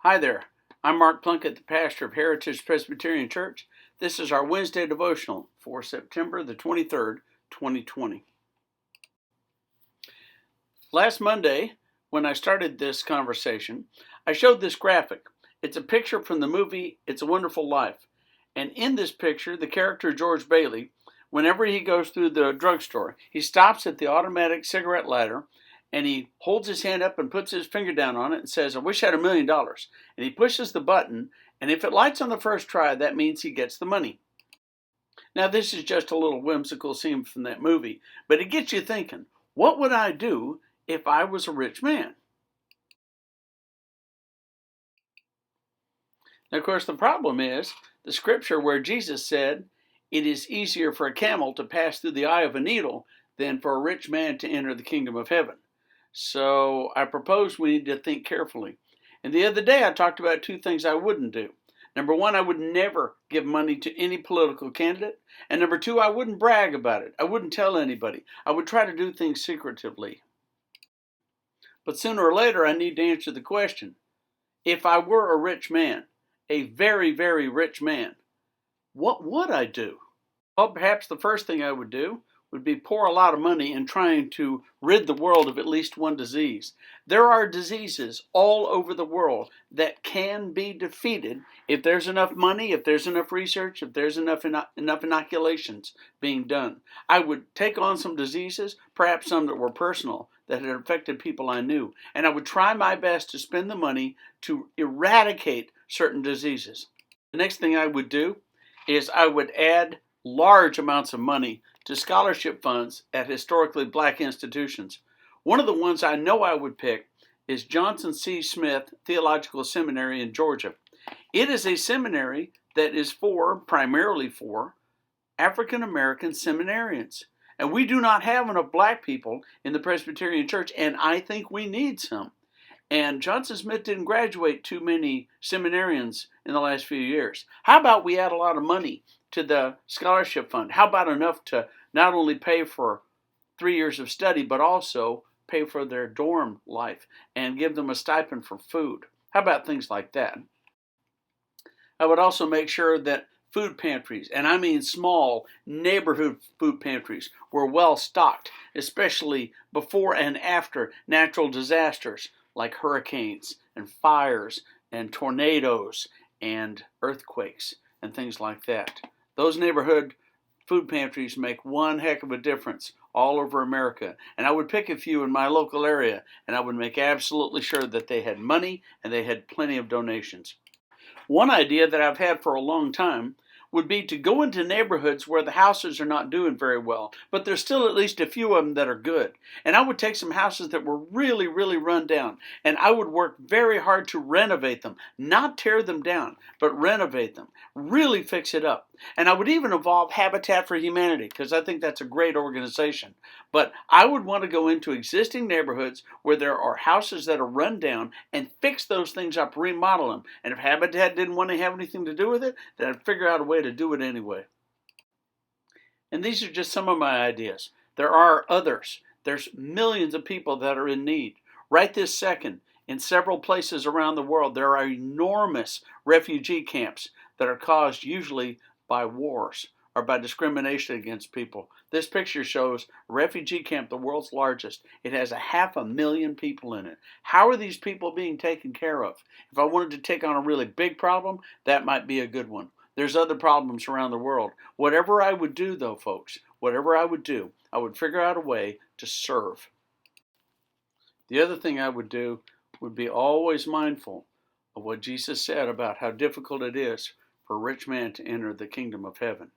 Hi there. I'm Mark Plunkett, the pastor of Heritage Presbyterian Church. This is our Wednesday devotional for September the 23rd, 2020. Last Monday, when I started this conversation, I showed this graphic. It's a picture from the movie It's a Wonderful Life. And in this picture, the character George Bailey, whenever he goes through the drugstore, he stops at the automatic cigarette lighter and he holds his hand up and puts his finger down on it and says, "I wish I had $1 million." And he pushes the button, and if it lights on the first try, that means he gets the money. Now, this is just a little whimsical scene from that movie, but it gets you thinking, what would I do if I was a rich man? Now, of course, the problem is the scripture where Jesus said, "It is easier for a camel to pass through the eye of a needle than for a rich man to enter the kingdom of heaven." So I propose we need to think carefully. And the other day I talked about two things I wouldn't do. Number one, I would never give money to any political candidate. And number two, I wouldn't brag about it. I wouldn't tell anybody. I would try to do things secretively. But sooner or later, I need to answer the question. If I were a rich man, a very, very rich man, what would I do? Well, perhaps the first thing I would do would be pour a lot of money in trying to rid the world of at least one disease. There are diseases all over the world that can be defeated if there's enough money, if there's enough research, if there's enough inoculations being done. I would take on some diseases, perhaps some that were personal, that had affected people I knew, and I would try my best to spend the money to eradicate certain diseases. The next thing I would do is I would add large amounts of money to scholarship funds at historically black institutions. One of the ones I know I would pick is Johnson C. Smith Theological Seminary in Georgia. It is a seminary that is primarily for African American seminarians. And we do not have enough black people in the Presbyterian Church, and I think we need some. And Johnson Smith didn't graduate too many seminarians in the last few years. How about we add a lot of money to the scholarship fund? How about enough to not only pay for 3 years of study, but also pay for their dorm life and give them a stipend for food? How about things like that? I would also make sure that food pantries, and I mean small neighborhood food pantries, were well stocked, especially before and after natural disasters like hurricanes and fires and tornadoes and earthquakes and things like that. Those neighborhood food pantries make one heck of a difference all over America. And I would pick a few in my local area, and I would make absolutely sure that they had money and they had plenty of donations. One idea that I've had for a long time would be to go into neighborhoods where the houses are not doing very well, but there's still at least a few of them that are good. And I would take some houses that were really, really run down, and I would work very hard to renovate them, not tear them down, but renovate them, really fix it up. And I would even involve Habitat for Humanity, because I think that's a great organization. But I would want to go into existing neighborhoods where there are houses that are run down and fix those things up, remodel them. And if Habitat didn't want to have anything to do with it, then I'd figure out a way to do it anyway. And these are just some of my ideas. There are others. There's millions of people that are in need. Right this second, in several places around the world, there are enormous refugee camps that are caused usually by wars or by discrimination against people. This picture shows a refugee camp, the world's largest. It has 500,000 people in it. How are these people being taken care of? If I wanted to take on a really big problem, that might be a good one. There's other problems around the world. Whatever I would do, though, folks, whatever I would do, I would figure out a way to serve. The other thing I would do would be always mindful of what Jesus said about how difficult it is for a rich man to enter the kingdom of heaven.